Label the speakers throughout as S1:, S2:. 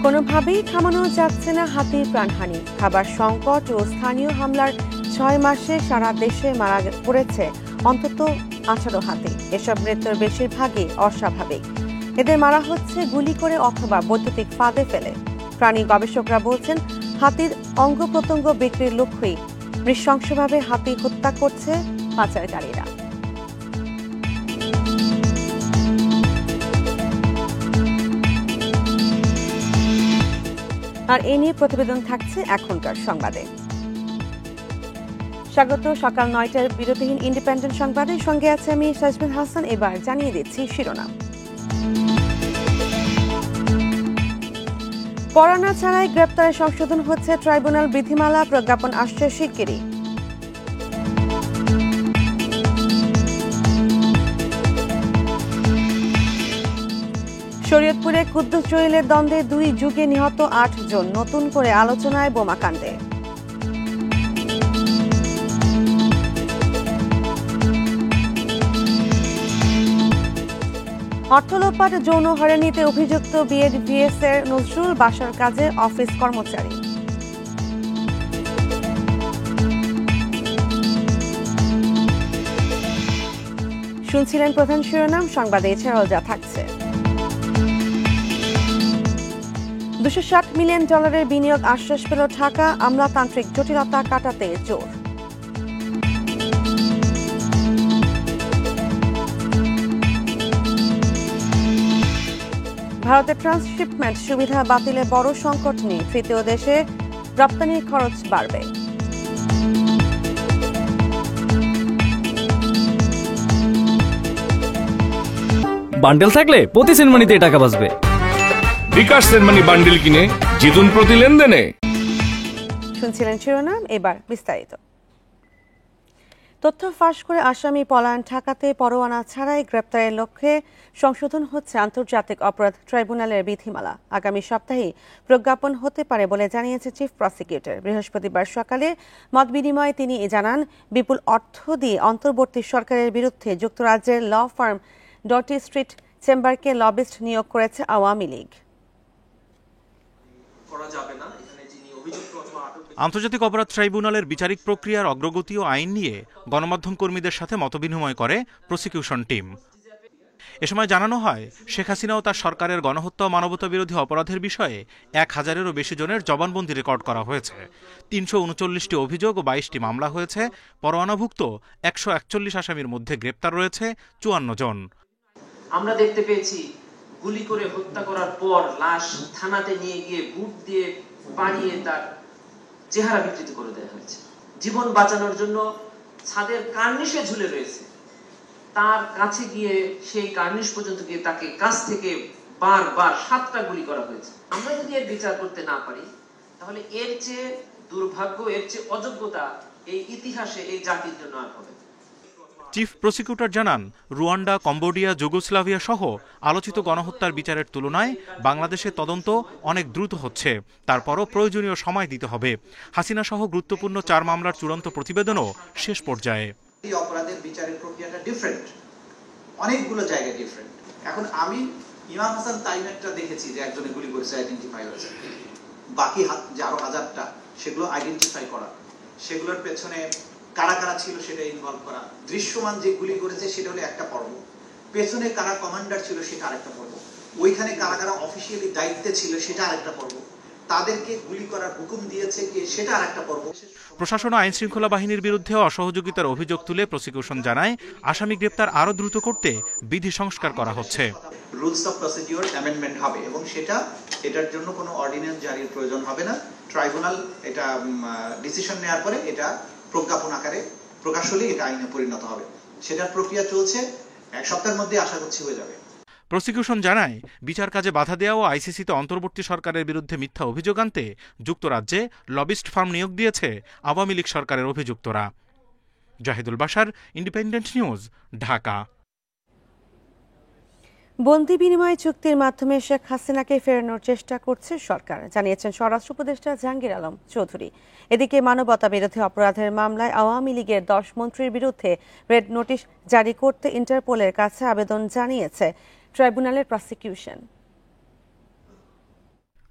S1: কোনোভাবেই থামানো যাচ্ছে না হাতির প্রাণহানি। খাবার সংকট ও স্থানীয় হামলার 6 মাসে সারা দেশে মারা পড়েছে অন্তত 18 হাতি। এসব মৃত্যুর বেশিরভাগই অস্বাভাবিক। এদের মারা হচ্ছে গুলি করে অথবা বৈদ্যুতিক ফাঁদে ফেলে। প্রাণী গবেষকরা বলছেন, হাতির অঙ্গ প্রত্যঙ্গ বিক্রির লক্ষ্যেই নৃশংসভাবে হাতি হত্যা করছে পাচারকারীরা। আর এ নিয়ে প্রতিবেদন থাকছে এখনকার সংবাদে। স্বাগত সকাল 9টার বিরতিহীন ইন্ডিপেন্ডেন্ট সংবাদের সঙ্গে আছে আমি সাজমিন হাসান। এবার জানিয়ে দিচ্ছি শিরোনাম। পরোয়ানা ছাড়াই গ্রেপ্তারে সংশোধন হচ্ছে ট্রাইব্যুনাল বিধিমালা, প্রজ্ঞাপন আসছে শিগগিরই। শরীয়তপুরে কুদ্দুস জলিলের দ্বন্দ্বে 2 যুগে নিহত 8 জন, নতুন করে আলোচনায় বোমাকাণ্ডে। অর্থ লোপাট, যৌন হয়রানিতে অভিযুক্ত বিএডিভিএস এর নজরুল বাসার কাজে অফিস কর্মচারী। শুনছিলেন প্রধান শিরোনাম, সংবাদে এছাড়াও যা থাকছে। $260 মিলিয়ন বিনিয়োগ আশ্বাস পেল ঢাকা, আমলাতান্ত্রিক জটিলতা কাটাতে জোর। ভারতের ট্রান্সশিপমেন্ট সুবিধা বাতিলে বড় সংকট নেই, তৃতীয় দেশে রপ্তানির খরচ বাড়বে।
S2: বান্ডেল থাকলে প্রতি সেনমানিতে টাকা বাঁচবে।
S3: বিকাশ সেনমানি বান্ডেল কিনে জিতুন প্রতি লেনদেনে।
S1: শুনছিলেন শিরোনাম, এবার বিস্তারিত। তথ্য ফাঁস করে আসামি পলায়ন ঠেকাতে পরোয়ানা ছাড়াই গ্রেপ্তারের লক্ষ্যে সংশোধন হচ্ছে আন্তর্জাতিক অপরাধ ট্রাইব্যুনালের বিধিমালা। আগামী সপ্তাহে প্রজ্ঞাপন হতে পারে বলে জানিয়েছে চিফ প্রসিকিউটর। বৃহস্পতিবার সকালে মত বিনিময়ে তিনি জানান, বিপুল অর্থ দিয়ে অন্তর্বর্তী সরকারের বিরুদ্ধে যুক্তরাজ্যের ল ফার্ম ডটি স্ট্রিট চেম্বারকে লবিস্ট নিয়োগ করেছে আওয়ামী লীগ।
S4: আন্তর্জাতিক অপরাধ ট্রাইব্যুনালের বিচারিক প্রক্রিয়ার অগ্রগতি ও আইন নিয়ে গণমাধ্যম কর্মীদের সাথে মতবিনিময় করে প্রসিকিউশন টিম। এ সময় জানানো হয়, শেখ হাসিনা ও তার সরকারের গণহত্যা ও মানবতা বিরোধী অপরাধের বিষয়ে 1000-এরও বেশি জনের জবানবন্দি রেকর্ড করা হয়েছে। 339টি অভিযোগ ও 22টি মামলা হয়েছে। পরোয়ানাভুক্ত 141 আসামির মধ্যে গ্রেপ্তার রয়েছে 54 জন।
S5: আমরা দেখতে পেয়েছি গুলি করে হত্যা করার পর লাশ থানাতে নিয়ে গিয়ে বুট দিয়ে পাড়িয়ে তার চেহারা বিকৃত করে দেওয়া হয়েছে। জীবন বাঁচানোর জন্য ছাদের কার্নিশে ঝুলে রয়েছে, তার কাছে গিয়ে সেই কার্নিশ পর্যন্ত গিয়ে তাকে কাছ থেকে বারবার 7টা গুলি করা হয়েছে। আমরা যদি এর বিচার করতে না পারি, তাহলে এর চেয়ে দুর্ভাগ্য, এর চেয়ে অযোগ্যতা এই ইতিহাসে এই জাতির জন্য আর হবে।
S4: চিফ প্রসিকিউটর জানান, রুয়ান্ডা, কম্বোডিয়া, যুগোস্লাভিয়া সহ আলোচিত গণহত্যার বিচারের তুলনায় বাংলাদেশের তদন্ত অনেক দ্রুত হচ্ছে। তারপরও প্রয়োজনীয় সময় দিতে হবে। হাসিনা সহ গুরুত্বপূর্ণ 4 মামলার চূড়ান্ত প্রতিবেদনও শেষ পর্যায়ে।
S6: এই অপরাধের বিচারের প্রক্রিয়াটা ডিফারেন্ট, অনেকগুলো জায়গায় ডিফারেন্ট। এখন আমি ইমাম হাসান তাইমেরটা দেখেছি যে একজনে গুলি করেছে, আইডেন্টিফাই হয়েছে। বাকি যে আরো 1000টা, সেগুলো আইডেন্টিফাই করা, সেগুলোর পেছনে কারা কারা ছিল সেটা ইনভলভ করা। দৃশ্যমান যে গুলি করেছে সেটা হলো একটা পর্ব, পেছনে কারা কমান্ডার ছিল সেটা আরেকটা পর্ব, ওইখানে কারা কারা অফিসিয়ালি দায়িত্বে ছিল সেটা আরেকটা পর্ব, তাদেরকে গুলি করার হুকুম দিয়েছে কে সেটা আরেকটা পর্ব।
S4: প্রশাসন ও আইন শৃঙ্খলা বাহিনীর বিরুদ্ধে অসহযোগিতার অভিযোগ তুলে প্রসিকিউশন জানায়, আসামি গ্রেপ্তার আরো দ্রুত করতে বিধি সংস্কার করা হচ্ছে।
S6: রুলস অফ প্রসিডিউর অ্যামেন্ডমেন্ট হবে এবং এটার জন্য কোনো অর্ডিন্যান্স জারির প্রয়োজন হবে না। ট্রাইব্যুনাল এটা ডিসিশন নেওয়ার পরে এটা প্রজ্ঞাপন আকারে প্রকাশ হলে এটা আইনে পরিণত হবে। সেটার প্রক্রিয়া চলছে, 1 সপ্তাহের মধ্যে আশা করছি হয়ে যাবে।
S4: প্রসিকিউশন জানায়, বিচার কাজে বাধা দেওয়া ও আইসিসিতে অন্তর্বর্তী সরকারের বিরুদ্ধে মিথ্যা অভিযোগ আনতে যুক্তরাজ্যে লবিস্ট ফার্ম নিয়োগ দিয়েছে আওয়ামী লীগ সরকারের অভিযুক্তরা। Zahidul Bashar, independent news, Dhaka.
S1: বন্দি বিনিময় চুক্তির মাধ্যমে শেখ হাসিনাকে ফেরানোর চেষ্টা করছে সরকার, জানিয়েছেন স্বরাষ্ট্র উপদেষ্টা জাহাঙ্গীর আলম চৌধুরী। এদিকে মানবতা বিরোধী অপরাধের মামলায় আওয়ামী লীগের 10 মন্ত্রীর বিরুদ্ধে রেড নোটিশ জারি করতে ইন্টারপোলের কাছে আবেদন জানিয়েছে ট্রাইব্যুনালের প্রসিকিউশন।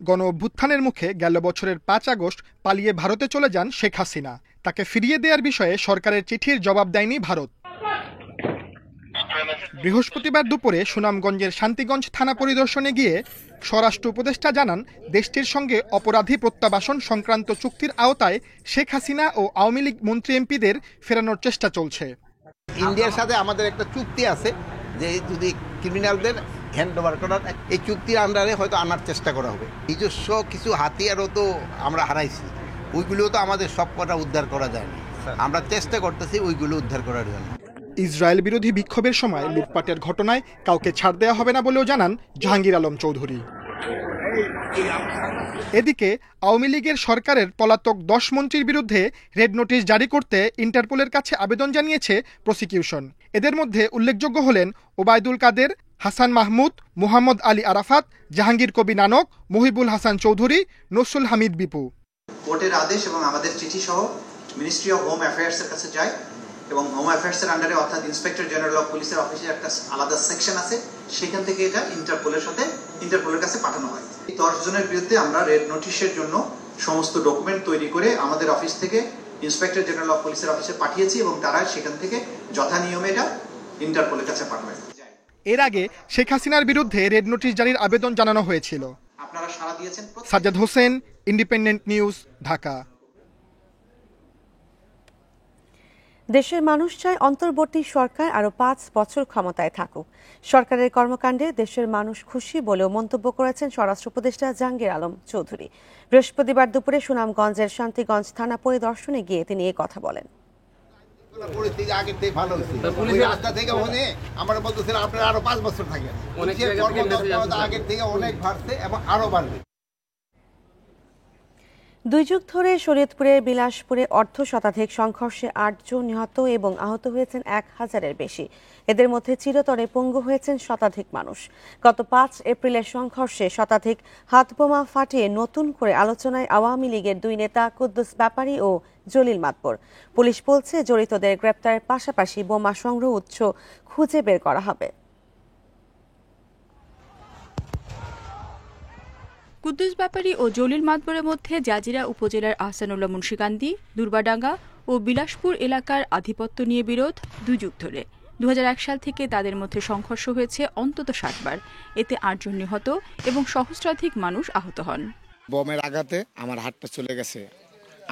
S7: গণ অভ্যুত্থানের মুখে গেল বছরের 5 আগস্ট পালিয়ে ভারতে চলে যান শেখ হাসিনা। তাকে ফিরিয়ে দেওয়ার বিষয়ে সরকারের চিঠির জবাব দেয়নি ভারত। বৃহস্পতিবার দুপুরে সুনামগঞ্জের শান্তিগঞ্জ থানা পরিদর্শনে গিয়ে স্বরাষ্ট্র উপদেষ্টা জানান, দেশটির সঙ্গে অপরাধী প্রত্যাবাসন সংক্রান্ত চুক্তির আওতায় শেখ হাসিনা ও আওয়ামী লীগ মন্ত্রী এমপিদের ফেরানোর চেষ্টা চলছে।
S8: ইন্ডিয়ার সাথে আমাদের একটা চুক্তি আছে যে যদি ক্রিমিনালদের হ্যান্ড ওভার করার, এই চুক্তির আন্ডারে হয়তো আনার চেষ্টা করা হবে। নিজস্ব কিছু হাতিয়ারও তো আমরা হারাইছি, ওইগুলো তো আমাদের সব কটা উদ্ধার করা যায়নি। আমরা চেষ্টা করতেছি ওইগুলো উদ্ধার করার জন্য।
S7: ইসরায়েল বিরোধী বিক্ষোভের সময় লুটপাটের ঘটনায় কাউকে ছাড় দেওয়া হবে না বলেও জানান জাহাঙ্গীর আলম চৌধুরী। এদিকে আওয়ামী লীগের সরকারের পলাতক 10 মন্ত্রীর বিরুদ্ধে রেড নোটিশ জারি করতে ইন্টারপোলের কাছে আবেদন জানিয়েছে প্রসিকিউশন। এদের মধ্যে উল্লেখযোগ্য হলেন ওবায়দুল কাদের, হাসান মাহমুদ, মোহাম্মদ আলী আরাফাত, জাহাঙ্গীর কবি নানক, মহিবুল হাসান চৌধুরী, নসরুল হামিদ বিপু।
S6: কোর্টের আদেশ এবং আমাদের চিঠি সহ মিনিস্ট্রি অফ হোম অ্যাফেয়ার্স এর কাছে যায় এবং হোম অ্যাফেয়ার্স এর আন্ডারে অর্থাৎ ইন্সপেক্টর জেনারেল অফ পুলিশের অফিসের একটা আলাদা সেকশন আছে, সেখান থেকে এটা ইন্টারপোলের কাছে পাঠানো হয়। এই 10 জনের বিরুদ্ধে আমরা রেড নোটিশের জন্য সমস্ত ডকুমেন্ট তৈরি করে আমাদের অফিস থেকে ইন্সপেক্টর জেনারেল অফ পুলিশের অফিসে পাঠিয়েছি এবং তারা সেখান থেকে যথা নিয়মে এটা ইন্টারপোলের কাছে পাঠাবে।
S7: এর আগে শেখ হাসিনার বিরুদ্ধে রেড নোটিশ জারির আবেদন জানানো হয়েছিল।
S6: আপনারা সাড়া দিয়েছেন।
S7: Sajjad Hossain, independent news, Dhaka.
S1: দেশের মানুষ চায় অন্তর্বর্তী সরকার আরো 5 বছর ক্ষমতায় থাকুক। সরকারের কর্মকাণ্ডে দেশের মানুষ খুশি বলেও মন্তব্য করেছেন স্বরাষ্ট্র উপদেষ্টা জাহাঙ্গীর আলম চৌধুরী। বৃহস্পতিবার দুপুরে সুনামগঞ্জের শান্তিগঞ্জ থানা পরিদর্শনে গিয়ে তিনি এই কথা বলেন।
S8: পরিস্থিতি আগের থেকে ভালো হয়েছে, রাস্তা থেকে আমরা বলতেছেন আপনারা আরো 5 বছর থাকেন, আগের থেকে অনেক বাড়ছে এবং আরো বাড়বে।
S1: 2 যুগ ধরে শরীয়তপুরের বিলাসপুরে অর্ধ শতাধিক সংঘর্ষে 8 জন নিহত এবং আহত হয়েছেন 1000-এর বেশি। এদের মধ্যে চিরতরে পঙ্গু হয়েছেন শতাধিক মানুষ। গত 5 এপ্রিলের সংঘর্ষে শতাধিক হাতবোমা ফাটিয়ে নতুন করে আলোচনায় আওয়ামী লীগের 2 নেতা কুদ্দুস ব্যাপারী ও জলিল মাতবর। পুলিশ বলছে জড়িতদের গ্রেপ্তারের পাশাপাশি বোমা সংগ্রহ উৎস খুঁজে বের করা হবে।
S9: কুদ্দুস ব্যাপারী ও জলিল মাতবরের মধ্যে জাজিরা উপজেলার আহসানুল্লাহ মুন্সিকান্দি, দুর্বাডাঙ্গা ও বিলাসপুর এলাকার আধিপত্য নিয়ে বিরোধ 2 যুগ ধরে। 2001 সাল থেকে তাদের মধ্যে সংঘর্ষ হয়েছে অন্তত 7 বার। এতে 8 জন নিহত এবং সহস্রাধিক মানুষ আহত হন।
S10: বোমের আঘাতে আমার হাতটা চলে গেছে।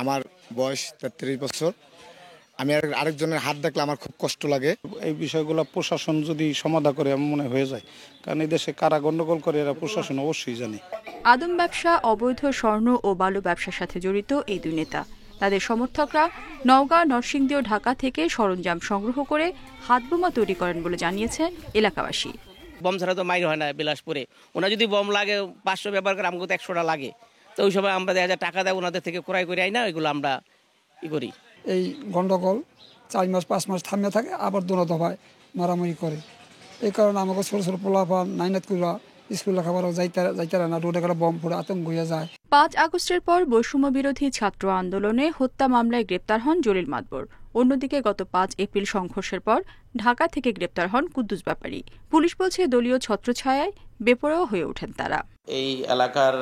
S10: আমার বয়স 33 বছর। আমি আরেকজনের হাত দেখলে আমার খুব কষ্ট লাগে।
S11: এই বিষয়গুলো প্রশাসন যদি সমাধান করে এমন মনে হয়ে যায়, কারণ এই দেশে কারা গণ্ডগোল করে এরা প্রশাসন অবশ্যই জানে।
S9: আদম ব্যবসা, অবৈধ স্বর্ণ ও বালু ব্যবসার সাথে জড়িত এই 2 নেতা। তাদের সমর্থকরা নওগাঁ, নরসিংদী ও ঢাকা থেকে সরঞ্জাম সংগ্রহ করে হাতবোমা তৈরি করেন বলে জানিয়েছে এলাকাবাসী।
S12: বম ছাড়া তো মাইর হয় না বিলাসপুরে। ওনা যদি বম লাগে 500 ব্যবহার করে, আমাকে তো 100টা লাগে। তো ওই সময় আমরা 1000 টাকা দেয় ওনাদের থেকে ক্রয় করে আই না, ওইগুলো আমরা করি।
S13: এই গন্ডগোল 4 মাস 5 মাস থামিয়ে থাকে, আবার দোনো দফায় মারামারি করে। এই কারণে আমাকে ছোট ছোট পোলাপান নাইনাতকুলা স্কুল লেখাপড়া যাইতে না, রোডে করে বম পড়ে আতঙ্ক হয়ে যায়।
S9: 5 আগস্টের পর বৈষম্য বিরোধী ছাত্র আন্দোলনে হত্যা মামলায় গ্রেপ্তার হন জলিল মাতবর। অন্যদিকে গত 5 এপ্রিল সংঘর্ষের পর ঢাকা থেকে গ্রেপ্তার হন কুদ্দুস ব্যাপারী। পুলিশ বলছে দলীয় ছত্রছায়ায় বেপরোয়া হয়ে ওঠেন তারা।
S14: এই এলাকার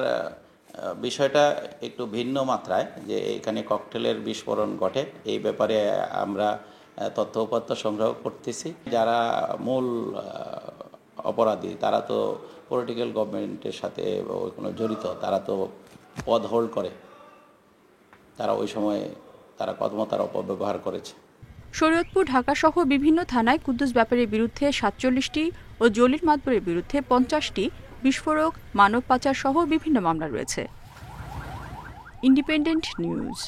S14: বিষয়টা একটু ভিন্ন মাত্রায়, যে এখানে ককটেলের বিস্ফোরণ ঘটে। এই ব্যাপারে আমরা তথ্য উপাত্ত সংগ্রহ করতেছি। যারা মূল অপরাধী তারা তো পলিটিক্যাল গভর্নমেন্টের সাথে কোনো জড়িত, তারা তো পদ হোল্ড করে, তারা ওই সময় তারা কর্মতার অপব্যবহার করেছে।
S9: শরীয়তপুর, ঢাকা সহ বিভিন্ন থানায় কুদ্দুস ব্যাপারীর বিরুদ্ধে 47টি ও জলিল মাতবরের বিরুদ্ধে 50টি বিস্ফোরক, মানব পাচার সহ বিভিন্ন মামলা রয়েছে। Independent news.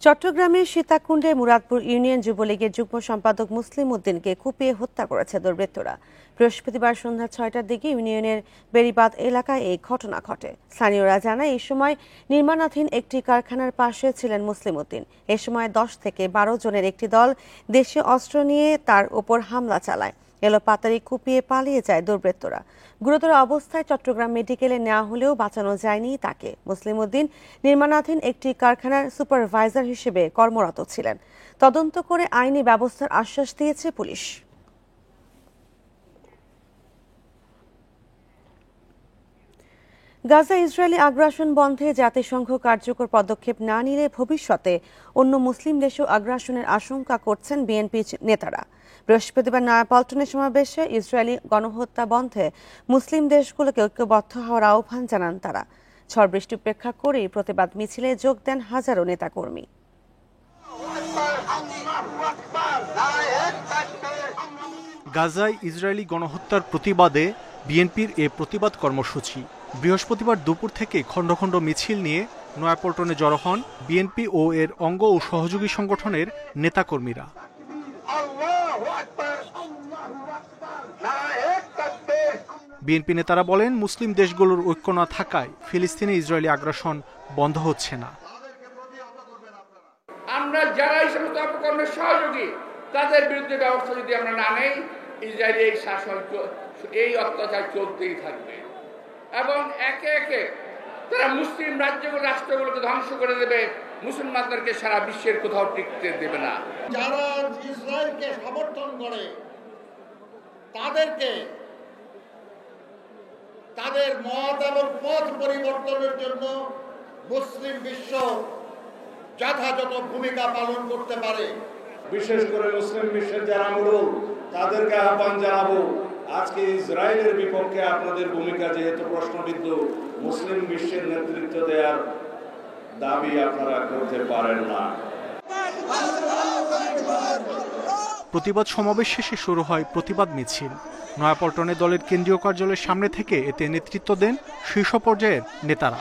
S1: চট্টগ্রামের সীতাকুণ্ডে মুরাদপুর ইউনিয়ন যুবলীগের যুগ্ম সম্পাদক মুসলিম উদ্দিনকে কুপিয়ে হত্যা করেছে দুর্বৃত্তরা। বৃহস্পতিবার সন্ধ্যা 6টার দিকে ইউনিয়নের বেড়িবাঁধ এলাকায় এই ঘটনা ঘটে। স্থানীয়রা জানায় এই সময় নির্মাণাধীন একটি কারখানার পাশে ছিলেন মুসলিম উদ্দিন। এ সময় 10 থেকে 12 জনের একটি দল দেশীয় অস্ত্র নিয়ে তার উপর হামলা চালায়। এলোপাতাড়ি কুপিয়ে পালিয়ে যায় দুর্বৃত্তরা। গুরুতর অবস্থায় চট্টগ্রাম মেডিকেলে নেওয়া হলেও বাঁচানো যায়নি তাকে। মুসলিম উদ্দিন নির্মাণাধীন একটি কারখানার সুপারভাইজার হিসেবে কর্মরত ছিলেন। তদন্ত করে আইনি ব্যবস্থার আশ্বাস দিয়েছে পুলিশ। গাজা ইসরায়েলি আগ্রাসন বন্ধে জাতিসংঘ কার্যকর পদক্ষেপ না নিলে ভবিষ্যতে অন্য মুসলিম দেশেও আগ্রাসনের আশঙ্কা করছেন বিএনপি নেতারা। বৃহস্পতিবার নয়াপল্টনে সমাবেশে ইসরায়েলি গণহত্যা বন্ধে মুসলিম দেশগুলোকে ঐক্যবদ্ধ হওয়ার আহ্বান জানান তারা। ঝড় বৃষ্টি উপেক্ষা করেই প্রতিবাদ মিছিলে যোগ দেন হাজারো নেতাকর্মী।
S4: গাজায় ইসরায়েলি গণহত্যার প্রতিবাদে বিএনপির এ প্রতিবাদ কর্মসূচি। বৃহস্পতিবার দুপুর থেকে খণ্ড খণ্ড মিছিল নিয়ে নয়াপল্টনে জড়ো হন বিএনপি ও এর অঙ্গ ও সহযোগী সংগঠনের নেতাকর্মীরা। বিএনপি নেতারা বলেন, মুসলিম দেশগুলোর ঐক্য না থাকায় ফিলিস্তিনে ইসরায়েলি আগ্রাসন বন্ধ হচ্ছে না।
S15: আমরা যারা এই সমস্ত অপকর্মের সহযোগী তাদের বিরুদ্ধে ব্যবস্থা যদি আমরা না নেই, ইসরায়েলি এই শাসন, এই অত্যাচার চলতেই থাকবে এবং একে একে তারা মুসলিম রাজ্যগুলো, রাষ্ট্রগুলোকে ধ্বংস করে দেবে, মুসলমানদেরকে সারা বিশ্বের কোথাও টিকতে দেবে না।
S16: যারা ইসরায়েলকে সমর্থন করে তাদেরকে তাদের মত এবং পথ পরিবর্তনের জন্য মুসলিম বিশ্ব যথাযথ ভূমিকা পালন করতে পারে।
S17: বিশেষ করে মুসলিম বিশ্বের যারা মুরুল তাদেরকে আহ্বান জানাবো, আজকে ইসরায়েলের বিপক্ষে আপনাদের ভূমিকা যেহেতু প্রশ্নবিদ্ধ, মুসলিম বিশ্বের নেতৃত্ব দেওয়ার দাবি আপনারা করতে পারেন না।
S4: প্রতিবাদ সমাবেশ শেষে শুরু হয় প্রতিবাদ মিছিল। নয়াপল্টনে দলের কেন্দ্রীয় কার্যালয়ের সামনে থেকে এতে নেতৃত্ব দেন শীর্ষ পর্যায়ের নেতারা।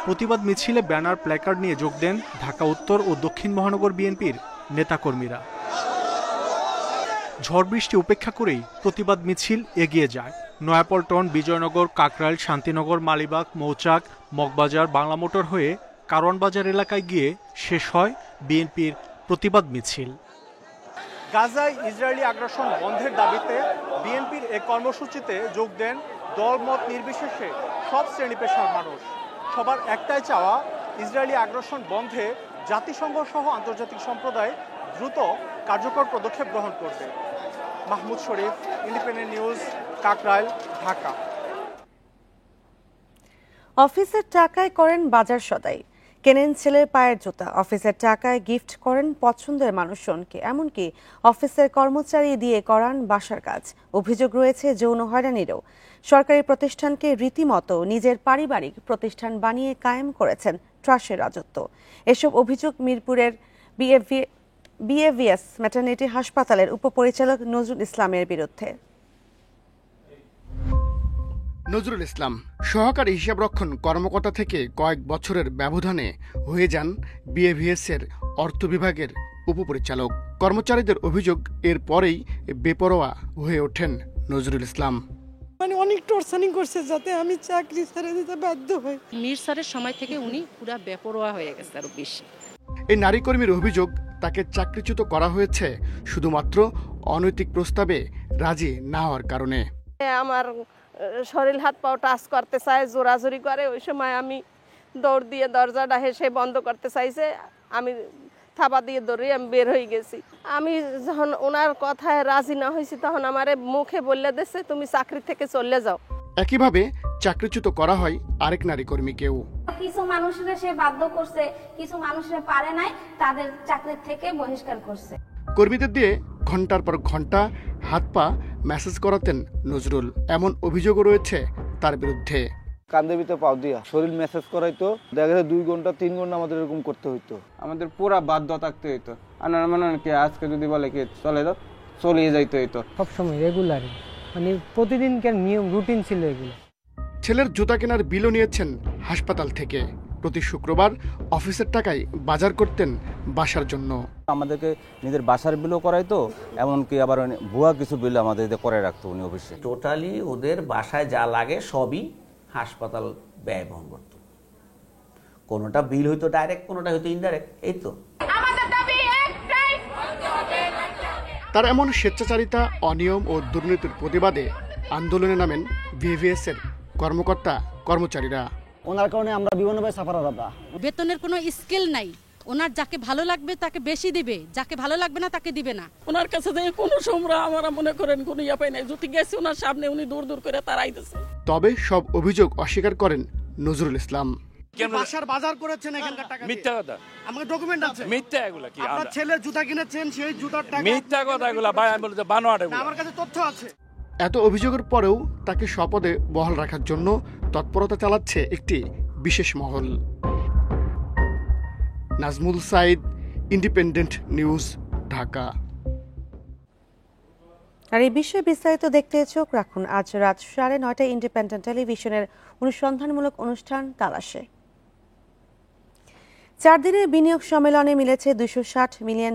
S4: প্রতিবাদ মিছিলে ব্যানার, প্ল্যাকার্ড নিয়ে যোগ দেন ঢাকা উত্তর ও দক্ষিণ মহানগর বিএনপির নেতাকর্মীরা। ঝড় বৃষ্টি উপেক্ষা করেই প্রতিবাদ মিছিল এগিয়ে যায়। নয়াপল্টন, বিজয়নগর, কাকরাইল, শান্তিনগর, মালিবাগ, মৌচাক, মগবাজার, বাংলা মোটর হয়ে কারওয়ান বাজার এলাকায় গিয়ে শেষ হয় বিএনপির প্রতিবাদ মিছিল। গাজায় ইসরায়েলি আগ্রাসন বন্ধের দাবিতে বিএনপির এই কর্মসূচিতে যোগ দেন দলমত নির্বিশেষে সব শ্রেণী পেশার মানুষ। সবার একটাই চাওয়া, ইসরায়েলি আগ্রাসন বন্ধে জাতিসংঘ সহ আন্তর্জাতিক সম্প্রদায় দ্রুত কার্যকর পদক্ষেপ গ্রহণ করবে। মাহমুদ শরীফ, ইন্ডিপেন্ডেন্ট নিউজ, কাকরাইল, ঢাকা।
S1: অফিসের টাকায় করেন বাজার সদাই, কেনেন ছেলের পায়ের জুতা, অফিসের টাকায় গিফট করেন পছন্দের মানুষজনকে, এমনকি অফিসের কর্মচারী দিয়ে করান বাসার কাজ। অভিযোগ রয়েছে যৌন হয়রানিরও। সরকারি প্রতিষ্ঠানকে রীতিমতো নিজের পারিবারিক প্রতিষ্ঠান বানিয়ে কায়েম করেছেন ট্রাস্টের রাজত্ব। এসব অভিযোগ মিরপুরের বিএভিএস ম্যাটারনিটি হাসপাতালের উপপরিচালক নজরুল ইসলামের বিরুদ্ধে।
S7: নজরুল ইসলাম সহকারী হিসাবরক্ষণ কর্মকর্তা থেকে কয়েক বছরের ব্যবধানে হয়ে যান বিএভিএস-এর অর্থ বিভাগের উপপরিচালক। কর্মচারীদের অভিযোগ, এর পরেই বেপরোয়া হয়ে ওঠেন নজরুল ইসলাম।
S18: মানে অনেক টর্চারিং করছে যাতে আমি চাকরি ছেড়ে দিতে বাধ্য হই।
S19: মীর স্যারের সময় থেকে উনি পুরা বেপরোয়া হয়ে গেছে আরো বেশি।
S7: এই নারী কর্মীর অভিযোগ, তাকে চাকরিচ্যুত করা হয়েছে শুধুমাত্র অনৈতিক প্রস্তাবে রাজি না হওয়ার কারণে।
S20: আমার শরীর হাত পাও টাচ করতে চায়, জোরাজোরি করে। ওই সময় আমি দৌড় দিয়ে দরজাটা হেসে বন্ধ করতে চাইছে, আমি থাবা দিয়ে দৌড়ে আমি বের হয়ে গেছি। আমি যখন ওনার কথায় রাজি না হয়েছি তখন আমারে মুখে বললে দিচ্ছে তুমি চাকরি থেকে চলে যাও।
S7: একইভাবে চাকরিচ্যুত করা হয় আরেক নারী কর্মীকেও।
S21: কিছু মানুষরা সে বাধ্য করছে, কিছু মানুষরা পারে নাই, তাদের চাকরি থেকে বহিষ্কার করছে।
S7: কর্মীদের দিয়ে ঘন্টার পর ঘন্টা হাত পা মেসেজ করাতেন নজরুল, এমন অভিযোগও রয়েছে তার বিরুদ্ধে।
S22: কান্দে ভিতরে পাও দিয়া শরীর মেসেজ করাইতো, দেখা যায় 2 ঘন্টা 3 ঘন্টা আমাদের এরকম করতে হইতো। আমাদের পুরা বাধ্য থাকতে হইতো। আর মানে কি আজকে যদি বলে কি চলে যাও, চলে যাইতে হইতো।
S23: সবসময় রেগুলারই, মানে প্রতিদিনকার নিয়ম রুটিন ছিল এগুলো।
S7: ছেলের জুতা কেনার বিলও নিয়েছেন হাসপাতাল থেকে। প্রতি শুক্রবার অফিসের টাকায় বাজার করতেন বাসার জন্য।
S22: আমাদেরকে নিজের বাসার বিলও করাইতো, এমনকি আবার ভুয়া কিছু বিল আমাদের করে রাখতো উনি অফিসে।
S24: টোটালি ওদের বাসায় যা লাগে সবই হাসপাতাল ব্যয় বহন করত। কোনোটা বিল হইতো ডাইরেক্ট, কোনোটা হইতো ইনডাইরেক্ট। এই তো
S7: তার এমন স্বেচ্ছাচারিতা, অনিয়ম ও দুর্নীতির প্রতিবাদে আন্দোলনে নামেন বিএভিএস-এর কর্মকর্তা কর্মচারীরা।
S25: ওনার কারণে আমরা বিভিন্নভাবে সাফার হলাম।
S19: বেতনের কোনো স্কেল নাই,
S2: ওনার যাকে ভালো লাগবে তাকে বেশি দিবে, যাকে ভালো লাগবে না তাকে দিবে না।
S3: ওনার কাছে থেকে কোনো সময় আমরা মনে করেন কোনো ইয়া পাই নাই, যদি গেছি ওনার সামনে উনি দূর দূর করে তাড়াইতেছে।
S7: তবে সব অভিযোগ অস্বীকার করেন নজরুল ইসলাম।
S5: বাসার বাজার করেছেন এখানকার টাকা
S6: মিথ্যা কথা,
S5: আমার ডকুমেন্ট আছে।
S6: মিথ্যা এগুলা কি?
S5: আপনার ছেলের জুতা কিনেছেন, সেই জুতার টাকা
S6: মিথ্যা কথা এগুলা ভাই, আমি বলতে বানোয়াট এগুলা।
S5: আমার কাছে তথ্য আছে।
S7: এত অভিযোগের পরেও তাকে স্বপদে বহাল রাখার জন্য তৎপরতা চালাচ্ছে একটি বিশেষ মহল। Nazmul Sayeed, Independent news, Dhaka.
S1: আর এই বিষয়ে বিস্তারিত দেখতে চোখ রাখুন আজ রাত 9:30 ইন্ডিপেন্ডেন্ট টেলিভিশনের অনুসন্ধানমূলক অনুষ্ঠান তালাশে। 4 দিনের বিনিয়োগ সম্মেলনে মিলেছে $260 মিলিয়ন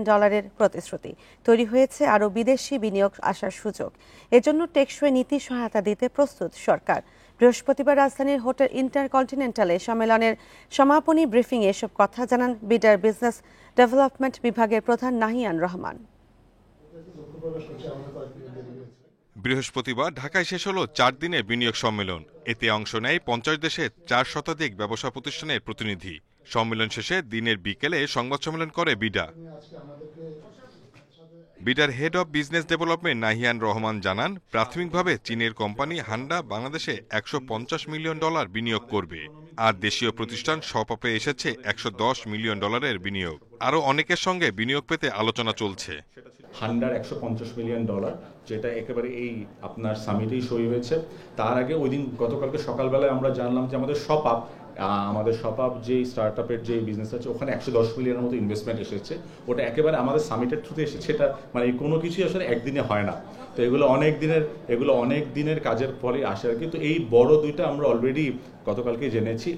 S1: প্রতিশ্রুতি। তৈরি হয়েছে আরও বিদেশি বিনিয়োগ আসার সুযোগ। এজন্য টেকসই নীতি সহায়তা দিতে প্রস্তুত সরকার। বৃহস্পতিবার রাজধানীর হোটেল ইন্টারকন্টিনেন্টালে সম্মেলনের সমাপনী ব্রিফিংয়ে এসব কথা জানান বিডার বিজনেস ডেভেলপমেন্ট বিভাগের প্রধান নাহিয়ান রহমান।
S25: বৃহস্পতিবার ঢাকায় শেষ হলো 4 দিনের বিনিয়োগ সম্মেলন। এতে অংশ নেয় 50 দেশের 4 শতাধিক ব্যবসা প্রতিষ্ঠানের প্রতিনিধি। সম্মেলন শেষে দিনের বিকেলে সংবাদ সম্মেলন করে বিডার head of business development Nahiyan Rahman জানান, প্রাথমিকভাবে চীনের কোম্পানি হান্ডা বাংলাদেশে $150 মিলিয়ন বিনিয়োগ করবে। আর দেশীয় প্রতিষ্ঠান সপাপে এসেছে $110 মিলিয়ন বিনিয়োগ। আরও অনেকের সঙ্গে বিনিয়োগ পেতে আলোচনা চলছে।
S26: হান্ডার $150 মিলিয়ন, যেটা একেবারে এই আপনার সামিটেই সই হয়েছে। তার আগে ওই দিন গতকালকে সকালবেলায় আমরা জানলাম যে আমাদের শপআপ যে স্টার্ট আপের যে বিজনেস আছে ওখানে $110 মিলিয়নের মতো ইনভেস্টমেন্ট এসেছে। ওটা একেবারে আমাদের সামিটের থ্রুতে এসেছে। এটা মানে কোনো কিছুই আসলে একদিনে হয় না, তো এগুলো অনেক দিনের কাজের ফলে আসে আর কি। তো এই বড় দুইটা আমরা অলরেডি গতকালকে জেনেছি।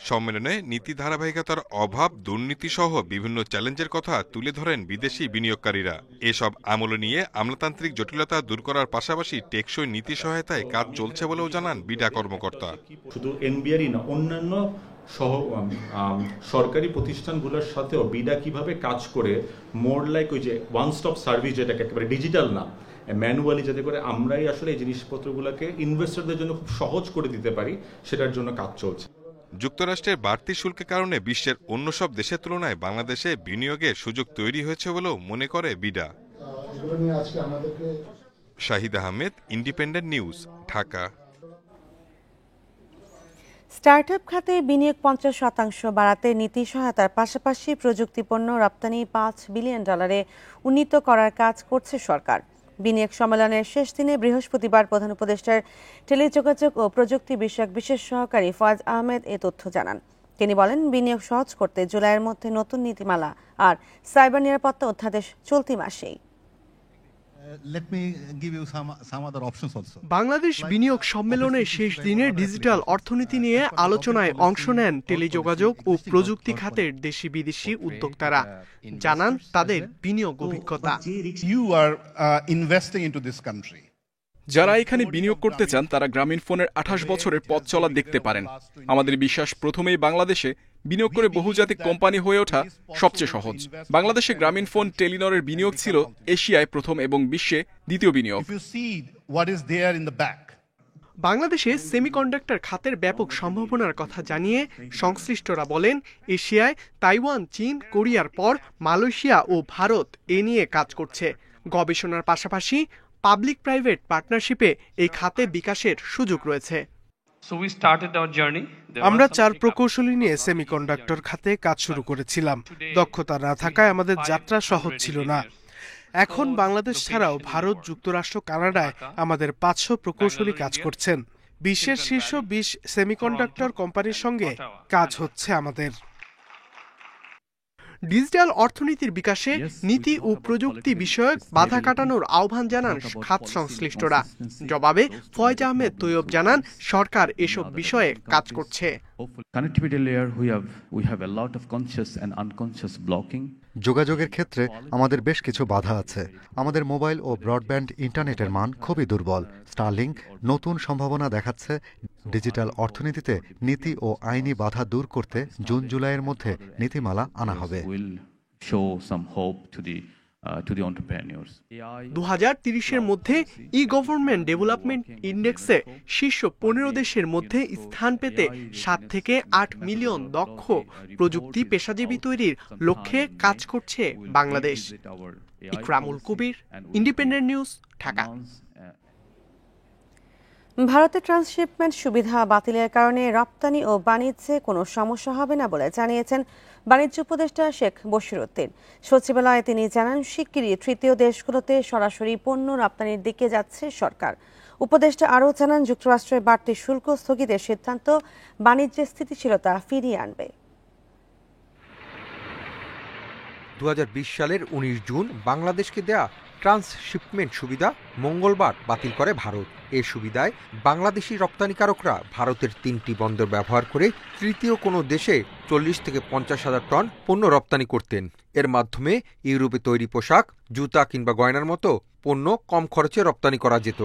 S25: সম্মেলনে নীতি ধারাবাহিকতার অভাব, দুর্নীতি সহ বিভিন্ন চ্যালেঞ্জের কথা তুলে ধরেন বিদেশি বিনিয়োগকারীরা। এসব আমল নিয়ে আমলাতান্ত্রিক জটিলতা দূর করার পাশাপাশি টেকসই নীতি সহায়তায় কাজ চলছে বলেও জানান বিডা কর্মকর্তা।
S26: শুধু এনবিআরই না, অন্যান্য সরকারি প্রতিষ্ঠানগুলোর সাথেও বিডা কিভাবে কাজ করে মোর লাইক ওই যে ওয়ান স্টপ সার্ভিস, যেটাকে একেবারে ডিজিটাল না ম্যানুয়ালি, যাতে করে আমরাই আসলে এই জিনিসপত্রগুলোকে ইনভেস্টরদের জন্য খুব সহজ করে দিতে পারি, সেটার জন্য কাজ চলছে।
S25: যুক্তরাষ্ট্রের বাড়তি শুল্কের কারণে বিশ্বের অন্য সব দেশের তুলনায় বাংলাদেশে বিনিয়োগের সুযোগ তৈরি হয়েছে বলেও মনে করে BIDA. Shahid Ahmed, independent news, Dhaka.
S1: Startup খাতে বিনিয়োগ 50% বাড়াতে নীতি সহায়তার পাশাপাশি প্রযুক্তিপণ্য রপ্তানি $5 বিলিয়ন উন্নীত করার কাজ করছে সরকার। বিনিয়োগ সম্মেলনের শেষ দিনে বৃহস্পতিবার প্রধান উপদেষ্টার টেলিযোগাযোগ ও প্রযুক্তি বিষয়ক বিশেষ সহকারী ফয়েজ আহমেদ এ তথ্য জানান। তিনি বলেন, বিনিয়োগ সহজ করতে জুলাইয়ের মধ্যে নতুন নীতিমালা আর সাইবার নিরাপত্তা অধ্যাদেশ চলতি মাসেই।
S27: বাংলাদেশ বিনিয়োগ সম্মেলনের শেষ দিনে ডিজিটাল অর্থনীতি নিয়ে আলোচনায় অংশ নেন টেলিযোগাযোগ ও প্রযুক্তি খাতের দেশি বিদেশি উদ্যোক্তারা। জানান তাদের বিনিয়োগ অভিজ্ঞতা।
S28: যারা এখানে বিনিয়োগ করতে চান তারা গ্রামীণফোনের 28 বছরের পথ চলা দেখতে পারেন। আমাদের বিশ্বাস, প্রথমেই বাংলাদেশে বিনিয়োগ করে বহুজাতিক কোম্পানি হয়ে ওঠা সবচেয়ে সহজ। বাংলাদেশে গ্রামীণফোন টেলিনরের বিনিয়োগ ছিল এশিয়ায় প্রথম এবং বিশ্বে দ্বিতীয় বিনিয়োগ।
S27: বাংলাদেশে সেমিকন্ডাক্টর খাতের ব্যাপক সম্ভাবনার কথা জানিয়ে সংশ্লিষ্টরা বলেন, এশিয়ায় তাইওয়ান, চীন, কোরিয়ার পর মালয়েশিয়া ও ভারত এ নিয়ে কাজ করছে। গবেষণার পাশাপাশি পাবলিক প্রাইভেট পার্টনারশিপে এই খাতে বিকাশের সুযোগ রয়েছে।
S28: আমরা 4 প্রকৌশলী নিয়ে সেমিকন্ডাক্টর খাতে কাজ শুরু করেছিলাম। দক্ষতা না থাকায় আমাদের যাত্রা সহজ ছিল না। এখন বাংলাদেশ ছাড়াও ভারত, যুক্তরাষ্ট্র, কানাডায় আমাদের 500 প্রকৌশলী কাজ করছেন। বিশ্বের শীর্ষ 20 সেমিকন্ডাক্টর কোম্পানির সঙ্গে কাজ হচ্ছে আমাদের। ডিজিটাল অর্থনীতির বিকাশে নীতি ও প্রযুক্তি বিষয়ক বাধা কাটানোর আহ্বান জানান খাত সংশ্লিষ্টরা। জবাবে ফয়েজ আহমেদ তৈয়ব জানান, সরকার এসব বিষয়ে কাজ করছে।
S29: যোগাযোগের ক্ষেত্রে আমাদের বেশ কিছু বাধা আছে। আমাদের মোবাইল ও ব্রডব্যান্ড ইন্টারনেটের মান খুবই দুর্বল। স্টারলিংক নতুন সম্ভাবনা দেখাচ্ছে। ডিজিটাল অর্থনীতিতে নীতি ও আইনি বাধা দূর করতে জুন জুলাইয়ের মধ্যে নীতিমালা আনা হবে।
S8: to the entrepreneurs.
S27: 2030-এর মধ্যে ই গভর্নমেন্ট ডেভেলপমেন্ট ইন্ডেক্সে শীর্ষ 15 দেশের মধ্যে স্থান পেতে 7 থেকে 8 মিলিয়ন দক্ষ প্রযুক্তি পেশাজীবী তৈরির লক্ষ্যে কাজ করছে বাংলাদেশ। ইকরামুল কবির, ইন্ডিপেন্ডেন্ট নিউজ, ঢাকা।
S1: ভারতে ট্রান্সশিপমেন্ট সুবিধা বাতিলের কারণে রপ্তানি ও বাণিজ্যে কোনো সমস্যা হবে না বলে জানিয়েছেন বাণিজ্য উপদেষ্টা শেখ বশিরউদ্দিন। সচিবালয়ে তিনি জানান, শিগগিরই তৃতীয় দেশগুলোতে সরাসরি পণ্য রপ্তানির দিকে যাচ্ছে সরকার। উপদেষ্টা আরও জানান, যুক্তরাষ্ট্রের বাড়তি শুল্ক স্থগিতের সিদ্ধান্ত বাণিজ্যে স্থিতিশীলতা ফিরিয়ে আনবে।
S9: 2020 সালের 19 জুন বাংলাদেশকে দেয়া ট্রান্সশিপমেন্ট সুবিধা মঙ্গলবার বাতিল করে ভারত। এই সুবিধায় বাংলাদেশি রপ্তানিকারকরা ভারতের 3টি বন্দর ব্যবহার করে তৃতীয় কোনো দেশে 40 থেকে 50,000 টন পণ্য রপ্তানি করতেন। এর মাধ্যমে ইউরোপে তৈরি পোশাক, জুতা কিংবা গয়নার মতো পণ্য কম খরচে রপ্তানি করা যেত।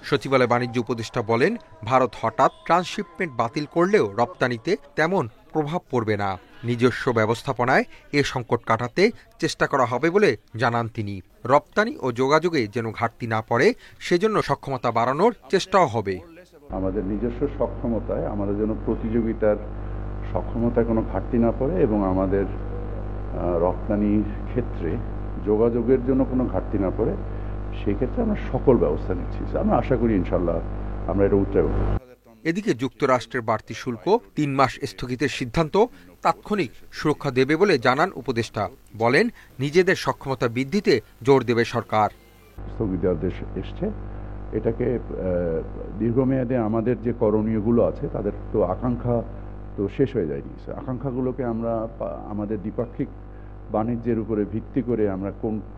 S9: সচিবালয় বাণিজ্য উপদেষ্টা বলেন, ভারত হঠাৎ ট্রান্সশিপমেন্ট বাতিল করলেও রপ্তানিতে তেমন প্রভাব পড়বে না। নিজস্ব ব্যবস্থাপনায় এ সংকট কাটাতে চেষ্টা করা হবে বলে জানান তিনি। রপ্তানি ও যোগাযোগে যেন ঘাটতি না পড়ে সেজন্য সক্ষমতা বাড়ানোর চেষ্টাও হবে।
S10: আমাদের নিজস্ব সক্ষমতায় আমাদের যেন প্রতিযোগিতার সক্ষমতায় কোনো ঘাটতি না পড়ে এবং আমাদের রপ্তানির ক্ষেত্রে যোগাযোগের জন্য কোনো ঘাটতি না পড়ে, সেই ক্ষেত্রে আমরা সকল ব্যবস্থা নিচ্ছি। আমরা আশা করি ইনশাল্লাহ আমরা এটা উচ্চারণ করব।
S9: এদিকে যুক্তরাষ্ট্রের বাড়তি শুল্ক 3 মাস স্থগিতের সিদ্ধান্ত তাৎক্ষণিক সুরক্ষা দেবে বলে জানান উপদেষ্টা। বলেন, নিজেদের সক্ষমতা বৃদ্ধিতে জোর দেবে সরকার।
S10: স্থগিতাদেশ এসছে, এটাকে দীর্ঘমেয়াদে আমাদের যে করণীয়গুলো আছে তাদের তো আকাঙ্ক্ষা তো শেষ হয়ে যায়নি। আকাঙ্ক্ষাগুলোকে আমরা আমাদের দ্বিপাক্ষিক বাণিজ্যের উপরে ভিত্তি করে আমরা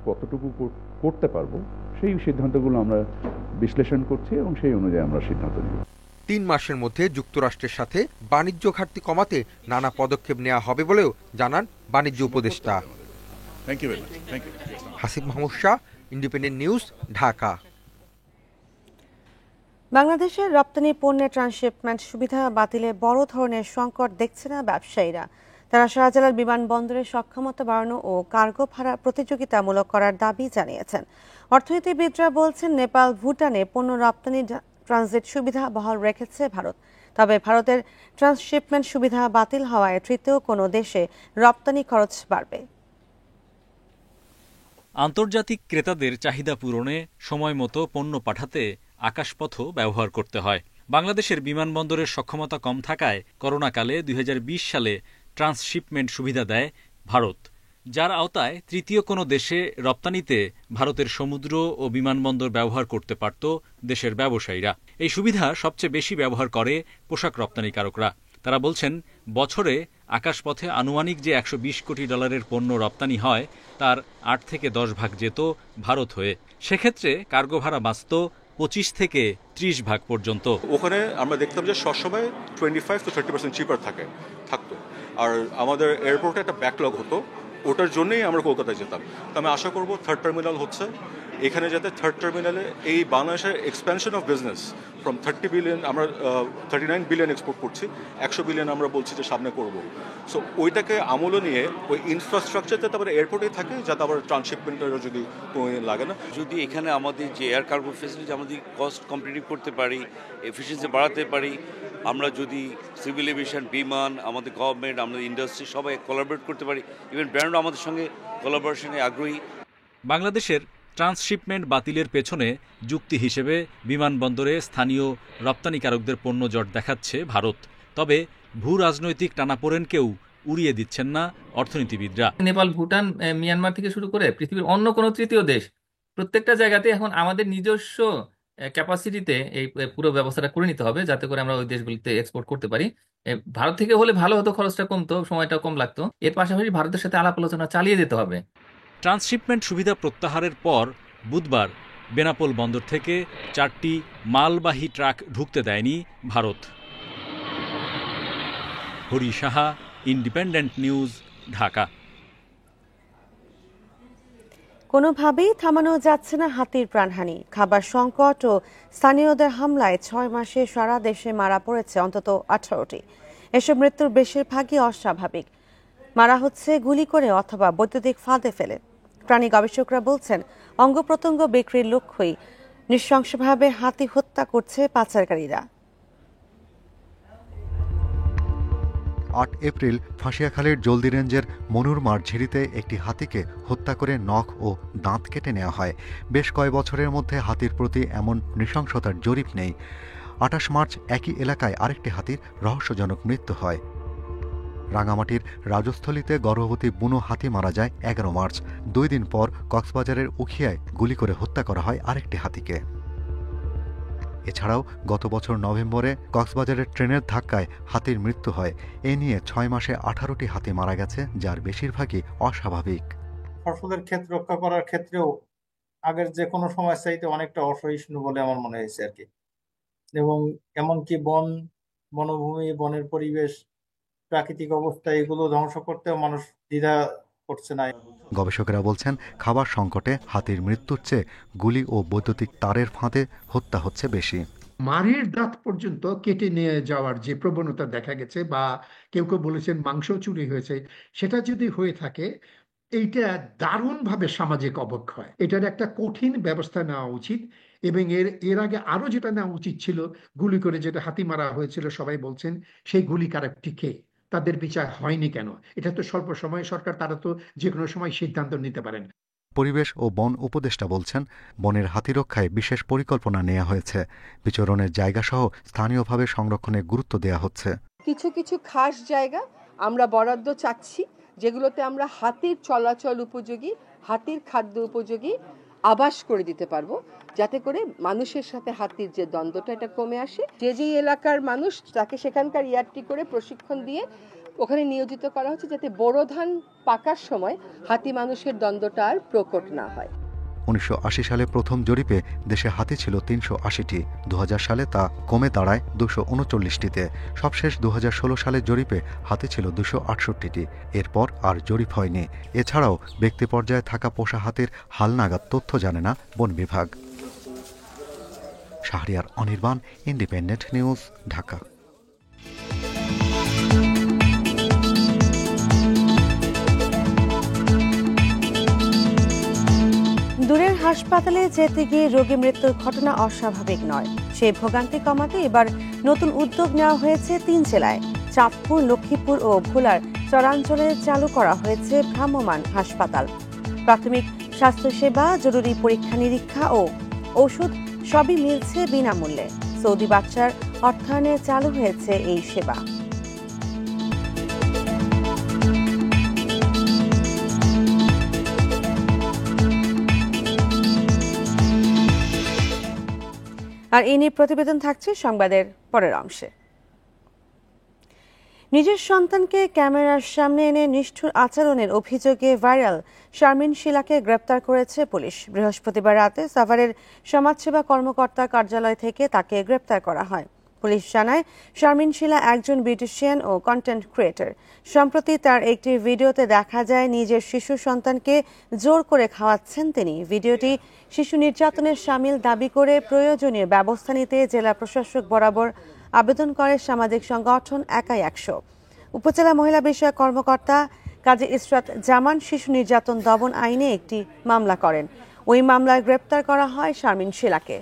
S10: কতটুকু করতে পারবো সেই সিদ্ধান্তগুলো আমরা বিশ্লেষণ করছি এবং সেই অনুযায়ী আমরা সিদ্ধান্ত নিব।
S9: 3 মাসের মধ্যে যুক্তরাষ্ট্রের সাথে বাণিজ্য ঘাটতি কমাতে নানা পদক্ষেপ নেওয়া হবে বলেও জানান বাণিজ্য উপদেষ্টা। Hasib Mahmud Shah, independent news, Dhaka.
S1: বাংলাদেশের রপ্তানি পণ্যের ট্রান্সশিপমেন্ট সুবিধা বাতিলে বড় ধরনের সংকট দেখছে না ব্যবসায়ীরা। তারা শাহজালাল বিমানবন্দরের সক্ষমতা বাড়ানো ও কার্গো ভাড়া প্রতিযোগিতামূলক করার দাবি জানিয়েছেন। অর্থনীতিবিদরা বলছেন, নেপাল, ভুটানে পণ্য রপ্তানি ট্রানজিট সুবিধা বহাল রেখেছে ভারত। তবে ভারতের ট্রান্সশিপমেন্ট সুবিধা বাতিল হওয়ায় তৃতীয় কোনো দেশে রপ্তানি খরচ বাড়বে।
S11: আন্তর্জাতিক ক্রেতাদের চাহিদা পূরণে সময়মতো পণ্য পাঠাতে আকাশপথও ব্যবহার করতে হয়। বাংলাদেশের বিমানবন্দরের সক্ষমতা কম থাকায় করোনাকালে 2020 সালে ট্রান্সশিপমেন্ট সুবিধা দেয় ভারত, যার আওতায় তৃতীয় কোনো দেশে রপ্তানিতে ভারতের সমুদ্র ও বিমানবন্দর ব্যবহার করতে পারত দেশের ব্যবসায়ীরা। এই সুবিধা সবচেয়ে বেশি ব্যবহার করে পোশাক রপ্তানিকারকরা। তারা বলছেন, বছরে আকাশপথে আনুমানিক যে $120 কোটি পণ্য রপ্তানি হয় তার 8 থেকে 10 ভাগ যেত ভারত হয়ে। সেক্ষেত্রে কার্গো ভাড়া বাঁচত 25 থেকে 30 ভাগ পর্যন্ত।
S12: ওখানে আমরা দেখতাম যে সবসময় 25 to 30% চিপার থাকতো, আর আমাদের এয়ারপোর্টে একটা ব্যাকলগ হতো, ওটার জন্যই আমরা কলকাতায় যেতাম। তো আমি আশা করব থার্ড টার্মিনাল হচ্ছে এখানে, যাতে থার্ড টার্মিনালে এই বাংলাদেশের expansion of business from 30 billion, আমরা 39 বিলিয়ন এক্সপোর্ট করছি, 100 বিলিয়ন আমরা বলছি যে সামনে করব। সো ওইটাকে আমল নিয়ে ওই ইনফ্রাস্ট্রাকচারটা তারপরে এয়ারপোর্টেই থাকে, যাতে আবার ট্রান্সশিপমেন্টেরও যদি লাগে না।
S13: যদি এখানে আমাদের যে এয়ার কার্গো ফেসিলিটি আমাদের কস্ট কম্পিটিভ করতে পারি, এফিসিয়েন্সি বাড়াতে পারি, আমরা যদি সিভিল এভিয়েশন, বিমান, আমাদের গভর্নমেন্ট, আমাদের ইন্ডাস্ট্রি সবাই কোলাবরেট করতে পারি, ইভেন ব্র্যান্ডও আমাদের সঙ্গে কোলাবোরেশনে আগ্রহী।
S11: বাংলাদেশের ট্রান্সশিপমেন্ট বাতিলের পেছনে যুক্তি হিসেবে বিমানবন্দরে স্থানীয় রপ্তানিকারকদের পণ্য জট দেখাচ্ছে ভারত। তবে ভূ রাজনৈতিক টানাপোড়েনকেও উড়িয়ে দিচ্ছেন না অর্থনীতিবিদরা।
S14: নেপাল, ভুটান, মিয়ানমার থেকে শুরু করে পৃথিবীর অন্য কোনো তৃতীয় দেশ, প্রত্যেকটা জায়গাতে এখন আমাদের নিজস্ব ক্যাপাসিটিতে এই পুরো ব্যবস্থাটা করে নিতে হবে, যাতে করে আমরা ওই দেশগুলিতে এক্সপোর্ট করতে পারি। ভারত থেকে হলে ভালো হতো, খরচটা কমতো, সময়টা কম লাগতো। এর পাশাপাশি ভারতের সাথে আলাপ আলোচনা চালিয়ে যেতে হবে।
S11: ট্রান্সশিপমেন্ট সুবিধা প্রত্যাহারের পর বুধবার বেনাপোল বন্দর থেকে 4টি মালবাহী ট্রাক ঢুকতে দেয়নি ভারত। Hari Saha, Independent news, Dhaka.
S1: কোনোভাবেই থামানো যাচ্ছে না হাতির প্রাণহানি। খাবার সংকট ও স্থানীয়দের হামলায় 6 মাসে সারা দেশে মারা পড়েছে অন্তত 18টি। এসব মৃত্যুর বেশিরভাগই অস্বাভাবিক। মারা হচ্ছে গুলি করে অথবা বৈদ্যুতিক ফাঁদে ফেলে। প্রাণী গবেষকরা বলছেন, অঙ্গ প্রত্যঙ্গ বিক্রির লক্ষ্যই নৃশংসভাবে হাতি হত্যা করছে পাচারকারীরা।
S29: ৮ এপ্রিল ফাঁসিয়াখালীর জলদি রেঞ্জের মনুরমার ঝিরিতে একটি হাতিকে হত্যা করে নখ ও দাঁত কেটে নেওয়া হয়। বেশ কয়েক বছরের মধ্যে হাতির প্রতি এমন নৃশংসতার জরিপ নেই। ২৮ মার্চ একই এলাকায় আরেকটি হাতির রহস্যজনক মৃত্যু হয়। রাঙামাটির রাজস্থলীতে গর্ভবতী বুনো হাতি মারা যায় ১১ মার্চ। ২ দিন পর কক্সবাজারের উখিয়ায় গুলি করে হত্যা করা হয় আরেকটি হাতিকে। এছাড়াও গত বছর নভেম্বরে কক্সবাজারের ট্রেনের ধাক্কায় হাতির মৃত্যু হয়। এ নিয়ে ৬ মাসে ১৮টি হাতি মারা গেছে, যার বেশিরভাগই অস্বাভাবিক।
S4: ফসলের ক্ষেত রক্ষা করার ক্ষেত্রেও আগের যে কোনো সময় চাইতে অনেকটা অসহিষ্ণু বলে আমার মনে হয়েছে আর কি। এবং এমনকি বনভূমি, বনের পরিবেশ, প্রাকৃতিক অবস্থা এগুলো ধ্বংস করতেও মানুষ দ্বিধা করছে না।
S29: গবেষকেরা বলছেন, খাবার সংকটে হাতির মৃত্যুর চেয়ে গুলি ও বৈদ্যুতিক তারের ফাঁদে হত্যা হচ্ছে বেশি।
S8: মাড়ির দাঁত পর্যন্ত কেটে নিয়ে যাওয়ার যে প্রবণতা দেখা গেছে, বা কেউ কেউ বলেছেন মাংস চুরি হয়েছে, সেটা যদি হয়ে থাকে এইটা দারুণভাবে সামাজিক অবক্ষয়। এটার একটা কঠিন ব্যবস্থা নেওয়া উচিত। এবং এর আগে আরো যেটা নেওয়া উচিত ছিল, গুলি করে যেটা হাতি মারা হয়েছিল, সবাই বলছেন সেই গুলিকারকটি কে, তাদের বিচার হয়নি কেন? এটা তো স্বল্প সময় সরকার, তারা তো যে কোনো সময় সিদ্ধান্ত নিতে পারেন।
S29: পরিবেশ ও বন উপদেষ্টা বলছেন, বনের হাতি রক্ষায় বিশেষ পরিকল্পনা নেওয়া হয়েছে। বিচরণের জায়গাসহ স্থানীয়ভাবে সংরক্ষণে গুরুত্ব দেওয়া হচ্ছে।
S15: কিছু কিছু খাস জায়গা আমরা বরাদ্দ চাচ্ছি, যেগুলোতে আমরা হাতির চলাচল উপযোগী, হাতির খাদ্য উপযোগী আবাস করে দিতে পারবো, যাতে করে মানুষের সাথে হাতির যে দ্বন্দ্বটা এটা কমে আসে। যে এলাকার মানুষ, তাকে সেখানকার ইয়ারটি করে প্রশিক্ষণ দিয়ে ওখানে নিয়োজিত করা হচ্ছে, যাতে বোরো ধান পাকার সময় হাতি মানুষের দ্বন্দ্বটা আর প্রকট না হয়।
S29: ১৯৮০ সালে প্রথম জরিপে দেশে হাতি ছিল ৩৮০টি। ২০০০ সালে তা কমে দাঁড়ায় ২৩৯টিতে। সবশেষ ২০১৬ সালের জরিপে হাতি ছিল ২৬৮টি। এরপর আর জরিপ হয়নি। এছাড়াও ব্যক্তি পর্যায়ে থাকা পোষা হাতির হালনাগাদ তথ্য জানে না বন বিভাগ। Shahriar Anirban, independent news, Dhaka.
S1: দূরের হাসপাতালে যেতে গিয়ে রোগী মৃত্যুর ঘটনা অস্বাভাবিক নয়। সেই ভোগান্তি কমাতে এবার নতুন উদ্যোগ নেওয়া হয়েছে ৩ জেলায়। চাঁদপুর, লক্ষ্মীপুর ও ভোলার চরাঞ্চলে চালু করা হয়েছে ভ্রাম্যমাণ হাসপাতাল। প্রাথমিক স্বাস্থ্যসেবা, জরুরি পরীক্ষা নিরীক্ষা ও ওষুধ সবই মিলছে বিনামূল্যে। সৌদি বাদশার অর্থায়নে চালু হয়েছে এই সেবা। আর এ নিয়ে প্রতিবেদন থাকছে সংবাদের পরের অংশে। নিজের সন্তানকে ক্যামেরার সামনে এনে নিষ্ঠুর আচরণের অভিযোগে ভাইরাল শারমিন শিলাকে গ্রেপ্তার করেছে পুলিশ। বৃহস্পতিবার রাতে সাভারের সমাজসেবা কর্মকর্তার কার্যালয় থেকে তাকে গ্রেপ্তার করা হয়। পুলিশ জানায়, শারমিন শিলা একজন বিউটিশিয়ান ও কন্টেন্ট ক্রিয়েটর। সম্প্রতি তার একটি ভিডিওতে দেখা যায় নিজের শিশু সন্তানকে জোর করে খাওয়াচ্ছেন তিনি। ভিডিওটি শিশু নির্যাতনের শামিল দাবি করে প্রয়োজনীয় ব্যবস্থা নিতে জেলা প্রশাসক বরাবর আবেদন করে সামাজিক সংগঠন একাই ১০০। উপজেলা মহিলা বিষয়ক কর্মকর্তা কাজী ইসরাত জামান শিশু নির্যাতন দমন আইনে একটি মামলা করেন। ওই মামলায় গ্রেপ্তার করা হয় শারমিন শিলাকে।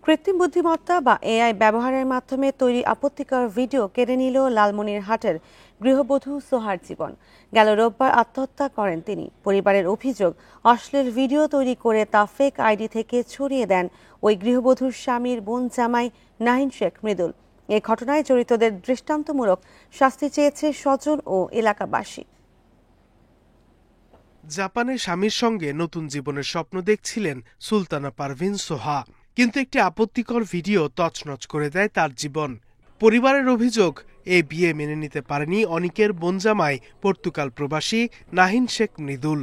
S1: কৃত্রিম বুদ্ধিমত্তা বা এআই ব্যবহারের মাধ্যমে তৈরি আপত্তিকর ভিডিও কেড়ে নিল লালমনিরহাটের গৃহবধূ সোহার জীবন। গেল রোববার আত্মহত্যা করেন তিনি। পরিবারের অভিযোগ, অশ্লীল ভিডিও তৈরি করে তা ফেক আইডি থেকে ছড়িয়ে দেন ওই গৃহবধূর স্বামীর বোন জামাই নাহিন শেখ মৃদুল। এ ঘটনায় জড়িতদের দৃষ্টান্তমূলক শাস্তি চেয়েছে স্বজন ও এলাকাবাসী।
S28: জাপানে স্বামীর সঙ্গে নতুন জীবনের স্বপ্ন দেখছিলেন সুলতানা পারভিন সোহা, কিন্তু একটি আপত্তিকর ভিডিও তছনছ করে দেয় তার জীবন। পরিবারের অভিযোগ, এই বিয়ে মেনে নিতে পারেনি অনিকের বোনজামাই পর্তুগাল প্রবাসী নাহিন শেখ মৃদুল।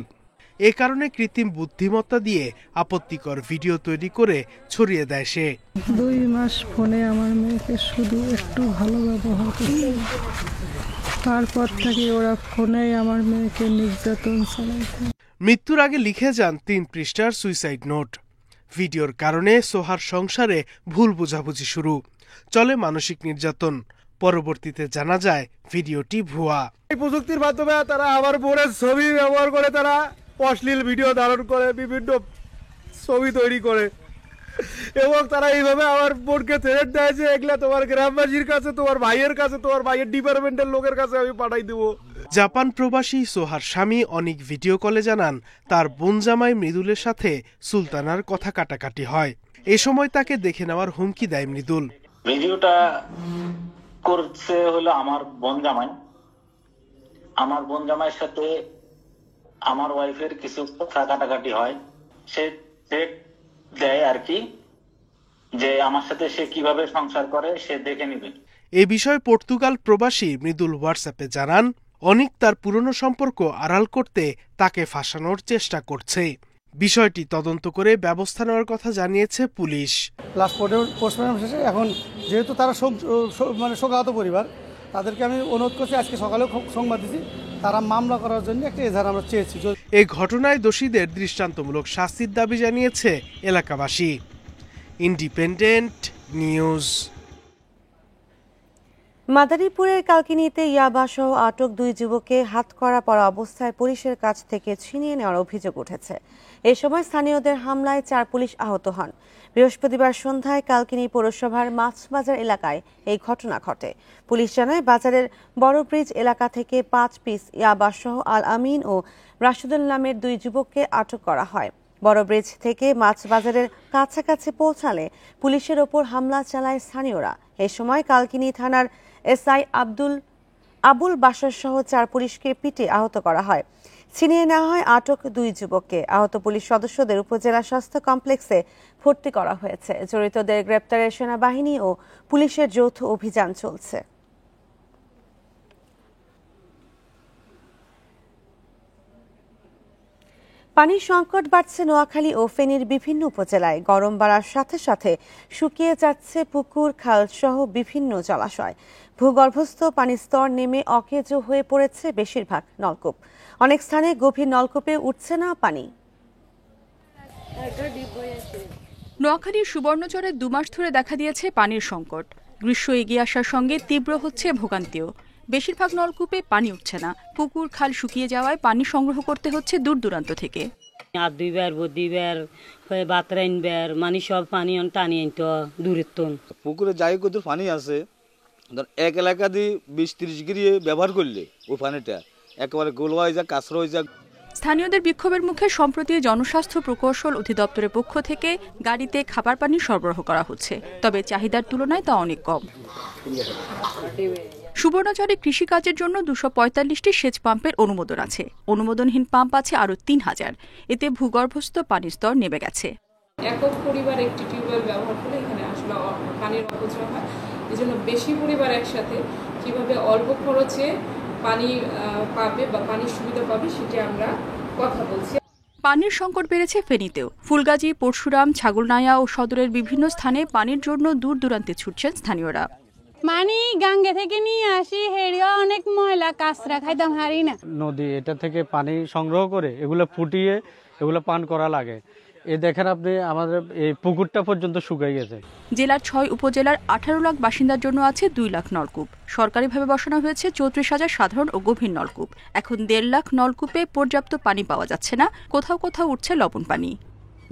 S28: এ কারণে কৃত্রিম বুদ্ধিমত্তা দিয়ে আপত্তিকর ভিডিও তৈরি করে ছড়িয়ে দেয় সে।
S16: 2 মাস ফোনে আমার মেয়েকে শুধু একটু ভালো ব্যবহার করতে, তারপর থেকে ওরা ফোনেই আমার মেয়েকে নির্যাতন চালাইছে।
S28: মৃত্যুর আগে লিখে যান 3 পৃষ্ঠার সুইসাইড নোট। ভিডিওর কারণে সোহার সংসারে ভুল বোঝাবুঝি শুরু, চলে মানসিক নির্যাতন। পরবর্তীতে জানা যায় ভিডিওটি ভুয়া।
S17: এই প্রযুক্তির মাধ্যমে তারা আমার বোনের ছবি ব্যবহার করে তারা অশ্লীল ভিডিও ধারণ করে, বিভিন্ন ছবি তৈরি করে এবং তারা এইভাবে আমার বোনকে থ্রেট দেয় যে এগুলা তোমার গ্রামবাসীর কাছে, তোমার ভাইয়ের কাছে, তোমার ভাইয়ের ডিপার্টমেন্টের লোকের কাছে আমি পাঠাই দেবো।
S28: জাপান প্রবাসী সোহার স্বামী অনেক ভিডিও কলে জানান তার বোন জামাই মৃদুলের সাথে সুলতানার কথা কাটাকাটি হয়। এ সময় তাকে দেখে নেওয়ার হুমকি দেয় মৃদুল।
S18: ভিডিওটা করছে হলো আমার বোন জামাই। আমার বোন জামাইয়ের সাথে আমার ওয়াইফের কিছু কথা কাটাকাটি হয়, সে দেয় আর কি, যে আমার সাথে সে কিভাবে সংসার করে সে দেখে নিবে।
S28: এ বিষয়ে পর্তুগাল প্রবাসী মৃদুল হোয়াটসঅ্যাপে জানান অনিক তার পুরনো সম্পর্ক আড়াল করতে তাকে ফাঁসানোর চেষ্টা করছে। বিষয়টি তদন্ত করে ব্যবস্থা নেওয়ার কথা জানিয়েছে পুলিশ।
S5: লাস্ট পোস্টমর্টম শেষে এখন যেহেতু তারা শোকাহত পরিবার, তাদেরকে আমি অনুরোধ করছি, আজকে সকালেও সংবাদ দিয়েছি, তারা মামলা করার জন্য একটা এজাহার আমরা চেয়েছি।
S28: এই ঘটনায় দোষীদের দৃষ্টান্তমূলক শাস্তির দাবি জানিয়েছে এলাকাবাসী। Independent news.
S1: মাদারীপুরের কালকিনিতে ইয়াবাসহ আটক 2 যুবককে হাতকড়া পরা অবস্থায় পুলিশের কাছ থেকে ছিনিয়ে নেওয়ার অভিযোগ উঠেছে। এ সময় স্থানীয়দের হামলায় 4 পুলিশ আহত হন। বৃহস্পতিবার সন্ধ্যায় কালকিনি পৌরসভার মাছবাজার এলাকায় এই ঘটনা ঘটে। পুলিশ জানায় বাজারের বড় ব্রিজ এলাকা থেকে 5 পিস ইয়াবাসহ আল আমিন ও রাশিদুল নামের 2 যুবককে আটক করা হয়। বড় ব্রিজ থেকে মাছবাজারের কাছাকাছি পৌঁছালে পুলিশের ওপর হামলা চালায় স্থানীয়রা। এ সময় কালকিনি থানার এসআই আবুল বাশার সহ 4 পুলিশকে পিটে আহত করা হয়। ছিনিয়ে নেওয়া হয় আটক 2 যুবককে। আহত পুলিশ সদস্যদের উপজেলা স্বাস্থ্য কমপ্লেক্সে ভর্তি করা হয়েছে। জড়িতদের গ্রেপ্তারে সেনাবাহিনী ও পুলিশের যৌথ অভিযান চলছে। পানির সংকট বাড়ছে নোয়াখালী ও ফেনীর বিভিন্ন উপজেলায়। গরম বাড়ার সাথে সাথে শুকিয়ে যাচ্ছে পুকুর, খাল সহ বিভিন্ন জলাশয়। ভূগর্ভস্থ পানির স্তর নেমে অকেজো হয়ে পড়েছে বেশিরভাগ নলকূপ। অনেক স্থানে গভীর নলকূপে উঠছে না পানি।
S19: নোয়াখালীর সুবর্ণচরে 2 মাস ধরে দেখা দিয়েছে পানির সংকট। গ্রীষ্ম এগিয়ে আসার সঙ্গে তীব্র হচ্ছে ভোগান্তিও। বেশিরভাগ নলকূপে পানি উঠছে না। পুকুর, খাল শুকিয়ে যাওয়ায় পানি সংগ্রহ করতে হচ্ছে দূর দূরান্ত থেকে।
S20: আর 2 বার বদিবার বাতরাইন বার মানে সব পানি টানি আনতো দূরের তো।
S21: পুকুরে যাই কত পানি আছে, এক এলাকা দিয়ে 20-30 গিরিয়ে ব্যবহার করলে ওই পানিটা একেবারে গোল হয়ে যায়, কাঁচরা হয়ে যায়।
S19: স্থানীয়দের বিক্ষোভের মুখে সম্প্রতি জনস্বাস্থ্য প্রকৌশল অধিদপ্তরের পক্ষ থেকে গাড়িতে খাবার পানি সরবরাহ করা হচ্ছে, তবে চাহিদার তুলনায় তা অনেক কম। সুবর্ণচরে কৃষিকাজের জন্য 245টি সেচ পাম্পের অনুমোদন আছে। অনুমোদনহীন পাম্প আছে আরও 3000। এতে ভূগর্ভস্থ পানির স্তর নেমে গেছে।
S22: একক পরিবার একটি টিউবওয়েল ব্যবহার করে এখানে আসলে পানির অপচয় হয়। এজন্য বেশি পরিবার একসাথে কিভাবে অল্প খরচে পানি পাবে বা পানির সুবিধা পাবে সেটি আমরা কথা বলছি।
S19: পানির সংকট বেড়েছে ফেনীতেও। ফুলগাজী, পরশুরাম, ছাগলনাইয়া ও সদরের বিভিন্ন স্থানে পানির জন্য দূর দূরান্তে ছুটছেন স্থানীয়রা।
S23: মানে গাঙ্গে থেকে নিয়ে আসি, হেরিও অনেক ময়লা, কাঁচরা খাইতাম হারি না।
S24: নদী এটা থেকে পানি সংগ্রহ করে এগুলো ফুটিয়ে এগুলো পান করা লাগে। এ দেখেন আপনি আমাদের এই পুকুরটা পর্যন্ত শুকিয়ে গেছে।
S19: জেলার 6 উপজেলার 18 লাখ বাসিন্দার জন্য আছে 2 লাখ নলকূপ। সরকারিভাবে বসানো হয়েছে 34,000 সাধারণ ও গভীর নলকূপ। এখন 1.5 লাখ নলকূপে পর্যাপ্ত পানি পাওয়া যাচ্ছে না, কোথাও কোথাও উঠছে লবণ পানি।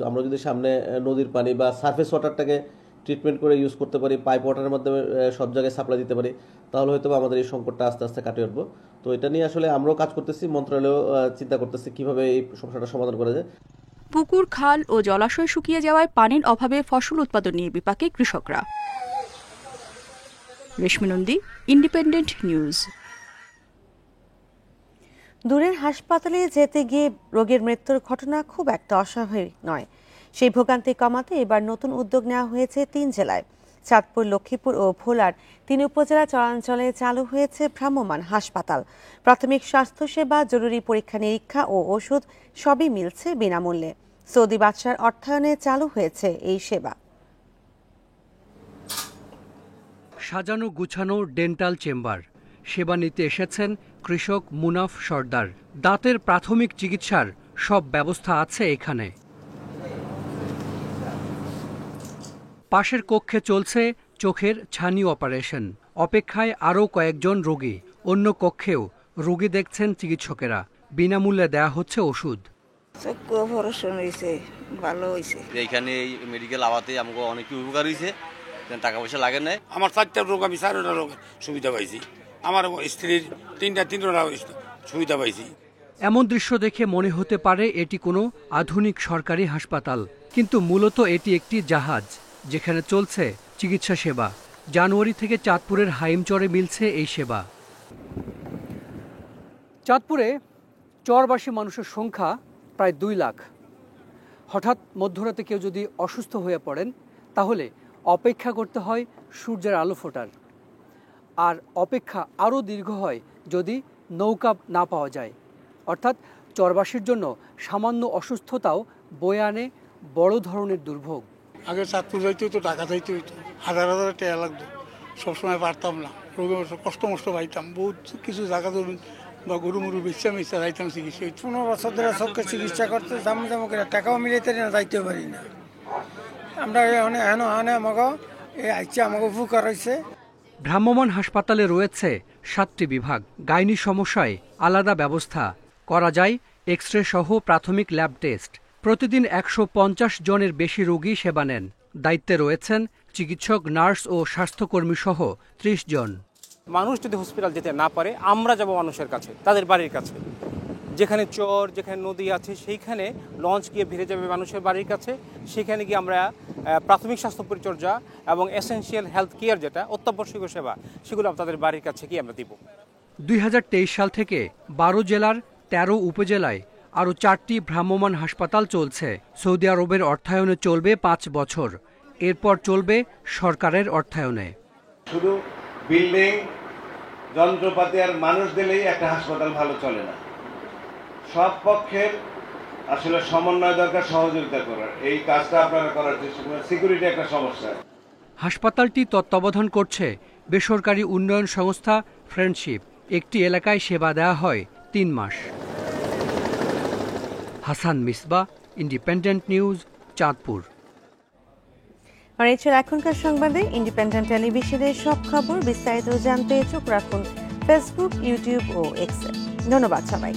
S30: আমরা যদি সামনে নদীর পানি বা সারফেস ওয়াটারটাকে ট্রিটমেন্ট করে ইউজ করতে পারি, পাইপ ওয়াটারের মাধ্যমে সব জায়গায় সাপ্লাই দিতে পারি, তাহলে হয়তো আমাদের এই সংকটটা আস্তে আস্তে কাটিয়ে উঠবো। তো এটা নিয়ে আসলে আমরাও কাজ করতেছি, মন্ত্রণালয়ও চিন্তা করতেছি কিভাবে এই সমস্যাটা সমাধান করা যায়।
S19: পুকুর, খাল ও জলাশয় শুকিয়ে যাওয়ায় পানির অভাবে ফসল উৎপাদন নিয়ে বিপাকে কৃষকরা। রেশমি নন্দী, ইন্ডিপেন্ডেন্ট নিউজ।
S1: দূরের হাসপাতালে যেতে গিয়ে রোগীর মৃত্যুর ঘটনা খুব একটা অস্বাভাবিক নয়। সেই ভোগান্তি কমাতে এবার নতুন উদ্যোগ নেওয়া হয়েছে 3 জেলায়। চাঁদপুর, লক্ষ্মীপুর ও ভোলার 3 উপজেলা চরাঞ্চলে চালু হয়েছে ভ্রাম্যমাণ হাসপাতাল। প্রাথমিক স্বাস্থ্যসেবা, জরুরি পরীক্ষা নিরীক্ষা ও ওষুধ সবই মিলছে বিনামূল্যে। সৌদি বাদশার অর্থায়নে চালু হয়েছে এই সেবা।
S2: সাজানো গুছানো ডেন্টাল চেম্বার, সেবা নিতে এসেছেন কৃষক মুনাফ সর্দার। দাঁতের প্রাথমিক চিকিৎসার সব ব্যবস্থা আছে এখানে। পাশের কক্ষে চলছে চোখের ছানি অপারেশন। অপেক্ষায় আরও কয়েকজন রোগী। অন্য কক্ষেও রোগী দেখছেন চিকিৎসকেরা। বিনামূল্যে দেয়া হচ্ছে ওষুধ।
S21: এইখানে এই মেডিকেল আওয়াতে আমাকে অনেক উপকার হয়েছে, টাকা পয়সা লাগে না।
S3: আমার 4টা রোগ, আমি 4টা রোগ সুবিধা পাইছি। আমার স্ত্রীর 3টা সুবিধা পাইছি।
S2: এমন দৃশ্য দেখে মনে হতে পারে এটি কোনো আধুনিক সরকারি হাসপাতাল, কিন্তু মূলত এটি একটি জাহাজ যেখানে চলছে চিকিৎসা সেবা। জানুয়ারি থেকে চাঁদপুরের হাইমচরে মিলছে এই সেবা। চাঁদপুরে চরবাসী মানুষের সংখ্যা প্রায় 2 লাখ। হঠাৎ মধ্যরাতে কেউ যদি অসুস্থ হয়ে পড়েন তাহলে অপেক্ষা করতে হয় সূর্যের আলো ফোটার। আর অপেক্ষা আরও দীর্ঘ হয় যদি নৌকা না পাওয়া যায়। অর্থাৎ চরবাসীর জন্য সামান্য অসুস্থতাও বয়ে আনে বড় ধরনের দুর্ভোগ।
S3: আগে চাঁদপুর যাইতে হইতো, ঢাকা যাইতে হইতো, হাজার হাজার টাকা লাগতো, সবসময় পারতাম না। রোগে কষ্ট মষ্ট পাইতাম, বহুত কিছু জায়গা ধরুন বা গরু মরু বেচা মেচা যাইতাম চিকিৎসা। 15 বছর ধরে চোখকে চিকিৎসা করতে জামু জামু করে টাকাও মিলাইতে না, যাইতে পারি না। আমরা আমাকে উপকার হয়েছে।
S2: ভ্রাম্যমাণ হাসপাতালে রয়েছে 7টি বিভাগ। গাইনি সমস্যায় আলাদা ব্যবস্থা করা যায়, এক্স-রে সহ প্রাথমিক ল্যাব টেস্ট। প্রতিদিন 150 জনের বেশি রোগী সেবা নেন। দায়িত্বে রয়েছেন চিকিৎসক, নার্স ও স্বাস্থ্যকর্মী সহ 30 জন।
S6: মানুষ যদি হসপিটাল যেতে না পারে, আমরা যাব মানুষের কাছে, তাদের বাড়ির কাছে। যেখানে চর, যেখানে নদী আছে, সেইখানে লঞ্চ গিয়ে ভিড়ে যাবে মানুষের বাড়ির কাছে। সেখানে গিয়ে আমরা প্রাথমিক স্বাস্থ্য পরিচর্যা এবং এসেনশিয়াল হেলথ কেয়ার, যেটা অত্যাবশ্যকীয় সেবা, সেগুলো তাদের বাড়ির কাছে গিয়ে আমরা দিব।
S2: 2023 সাল থেকে 12 জেলার 13 উপজেলায় আরও 4টি ভ্রাম্যমাণ হাসপাতাল চলছে। সৌদি আরবের অর্থায়নে চলবে 5 বছর। এরপর চলবে সরকারের অর্থায়নে।
S7: শুধু বিল্ডিং, যন্ত্রপাতি আর মানুষ দিলেই একটা হাসপাতাল ভালো চলে না। সব পক্ষের আসলে সমন্বয় দরকার, সহযোগিতা করার। এই কাজটা আপনারা করার চেষ্টা করেন। সিকিউরিটি একটা সমস্যা।
S2: হাসপাতালটি তত্ত্বাবধান করছে বেসরকারি উন্নয়ন সংস্থা ফ্রেন্ডশিপ। একটি এলাকায় সেবা দেওয়া হয় 3 মাস। Hasan Misba, Independent News, Chandpur.
S1: আর এই ছিল এখনকার সংবাদে। ইন্ডিপেন্ডেন্ট টেলিভিশনের সব খবর বিস্তারিত জানতে চোখ রাখুন ফেসবুক, ইউটিউব ও এক্সে। ধন্যবাদ সবাই।